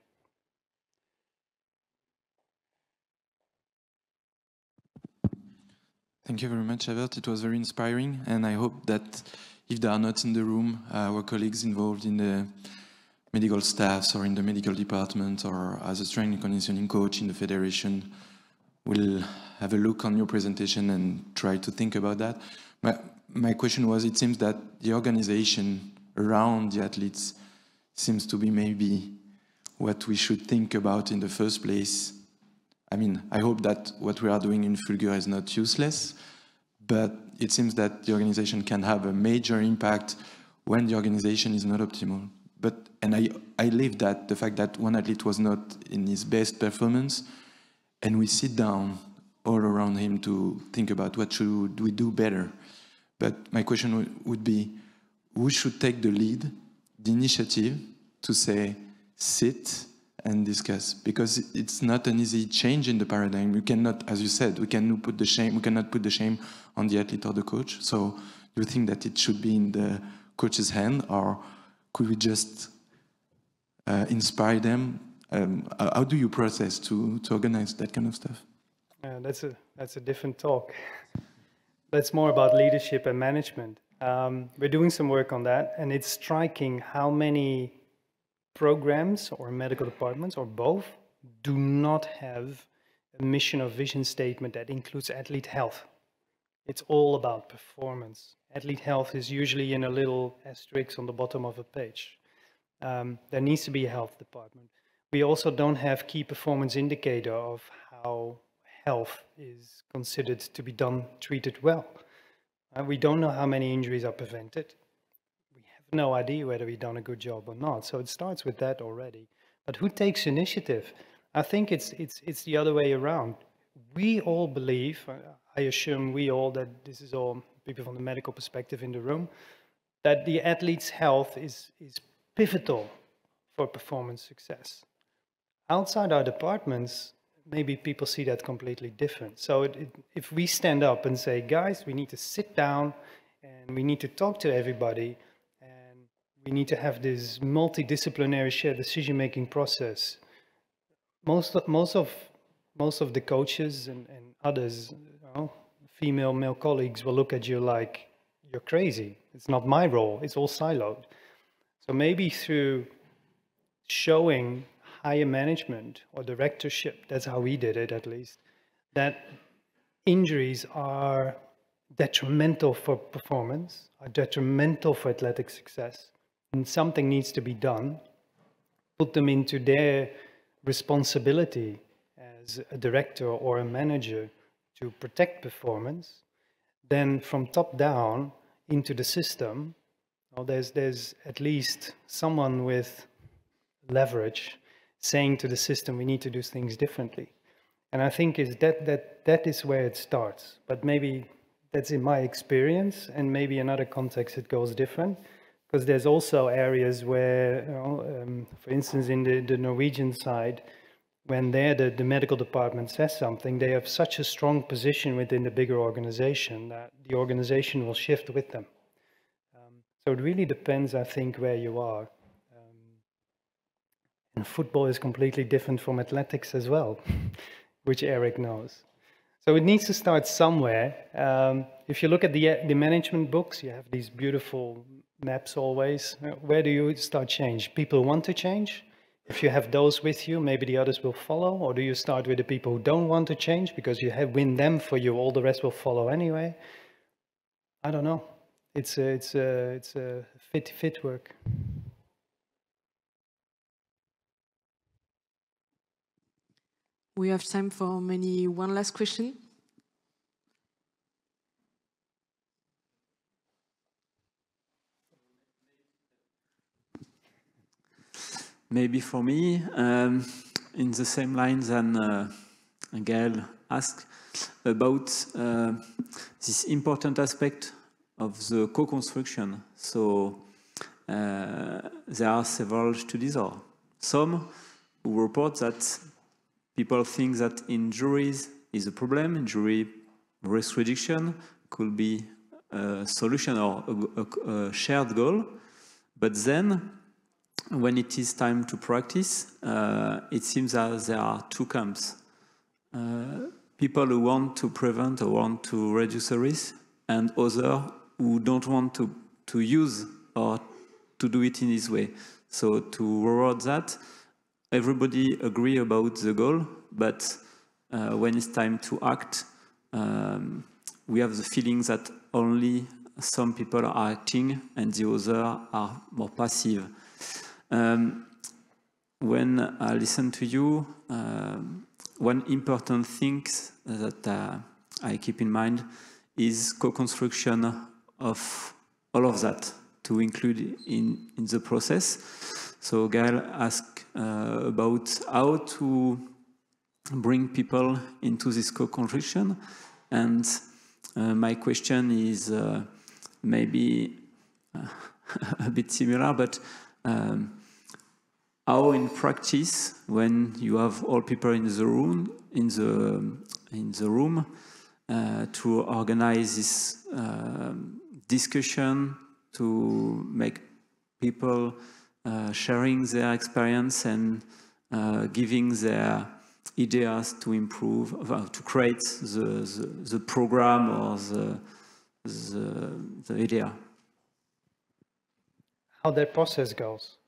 Thank you very much, Evert. It was very inspiring, and I hope that if they are not in the room, our colleagues involved in the medical staffs or in the medical department or as a strength and conditioning coach in the federation will have a look on your presentation and try to think about that. My question was, it seems that the organization around the athletes seems to be maybe what we should think about in the first place. I mean, I hope that what we are doing in FULGUR is not useless, but it seems that the organization can have a major impact when the organization is not optimal. And I live that, the fact that one athlete was not in his best performance, and we sit down all around him to think about what should we do better. But my question would be, who should take the lead, the initiative to say, sit and discuss, because it's not an easy change in the paradigm. You cannot, as you said, we cannot put the shame on the athlete or the coach. So do you think that it should be in the coach's hand, or could we just inspire them? How do you process to organize that kind of stuff?
That's a different talk. That's more about leadership and management. We're doing some work on that, and it's striking how many programs or medical departments or both do not have a mission or vision statement that includes athlete health. It's all about performance. Athlete health is usually in a little asterisk on the bottom of a page. There needs to be a health department. We also don't have key performance indicator of how health is considered to be done, treated well. We don't know how many injuries are prevented. No idea whether we've done a good job or not. So it starts with that already. But who takes initiative? I think it's the other way around. We all believe, I assume we all, that this is all people from the medical perspective in the room, that the athlete's health is pivotal for performance success. Outside our departments, maybe people see that completely different. So if we stand up and say, guys, we need to sit down and we need to talk to everybody, we need to have this multidisciplinary shared decision-making process. Most of the coaches and others, female, male colleagues will look at you like, you're crazy. It's not my role. It's all siloed. So maybe through showing higher management or directorship, that's how we did it at least, that injuries are detrimental for performance, are detrimental for athletic success, and something needs to be done, put them into their responsibility as a director or a manager to protect performance, then from top down into the system, there's at least someone with leverage saying to the system, we need to do things differently. And I think that is where it starts. But maybe that's in my experience, and maybe in other contexts it goes different. Because there's also areas where, for instance, in the Norwegian side, when the medical department says something, they have such a strong position within the bigger organization that the organization will shift with them. So it really depends, I think, where you are. And football is completely different from athletics as well, which Eric knows. So it needs to start somewhere. If you look at the management books, you have these beautiful maps always. Where do you start change? People want to change. If you have those with you, maybe the others will follow. Or do you start with the people who don't want to change because you have win them for you, all the rest will follow anyway? I don't know. It's a fit work.
We have time for maybe one last question.
Maybe for me, in the same lines than Gael asked about this important aspect of the co-construction. So there are several studies, or some, who report that people think that injuries is a problem. Injury risk reduction could be a solution or a shared goal. But then, when it is time to practice, it seems that there are two camps. People who want to prevent or want to reduce the risk, and others who don't want to use or to do it in this way. So to reward that, everybody agree about the goal, but when it's time to act, we have the feeling that only some people are acting and the others are more passive. When I listen to you, one important thing that I keep in mind is co-construction of all of that to include in the process. So Gael asked about how to bring people into this co-construction, and my question is maybe a bit similar, but how in practice, when you have all people in the room, to organize this discussion, to make people sharing their experience and giving their ideas to improve, to create the program or the idea.
How that process goes.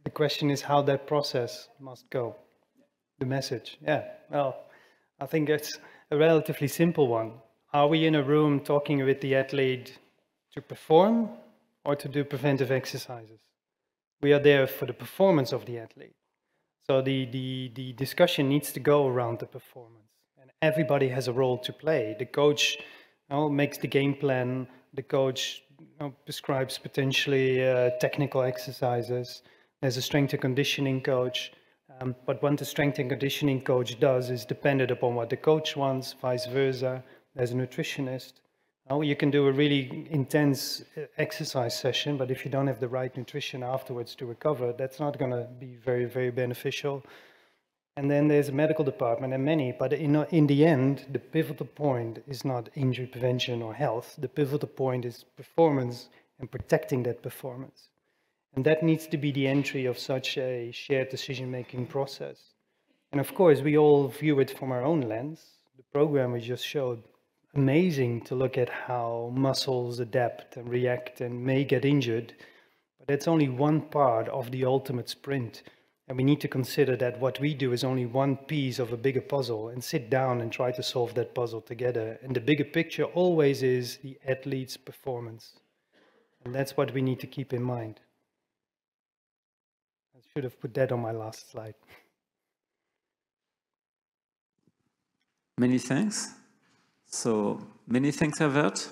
The question is how that process must go. The message, yeah. Well, I think it's a relatively simple one. Are we in a room talking with the athlete to perform or to do preventive exercises? We are there for the performance of the athlete. So the discussion needs to go around the performance. And everybody has a role to play. The coach makes the game plan. The coach prescribes potentially technical exercises. There's a strength and conditioning coach. But what the strength and conditioning coach does is dependent upon what the coach wants, vice versa. There's a nutritionist. You can do a really intense exercise session, but if you don't have the right nutrition afterwards to recover, that's not going to be very, very beneficial. And then there's a medical department and many, but in the end, the pivotal point is not injury prevention or health. The pivotal point is performance and protecting that performance. And that needs to be the entry of such a shared decision-making process. And of course, we all view it from our own lens. The program we just showed, amazing to look at how muscles adapt and react and may get injured. But that's only one part of the ultimate sprint. And we need to consider that what we do is only one piece of a bigger puzzle, and sit down and try to solve that puzzle together. And the bigger picture always is the athlete's performance. And that's what we need to keep in mind. I should have put that on my last slide.
Many thanks. So, many thanks, Evert.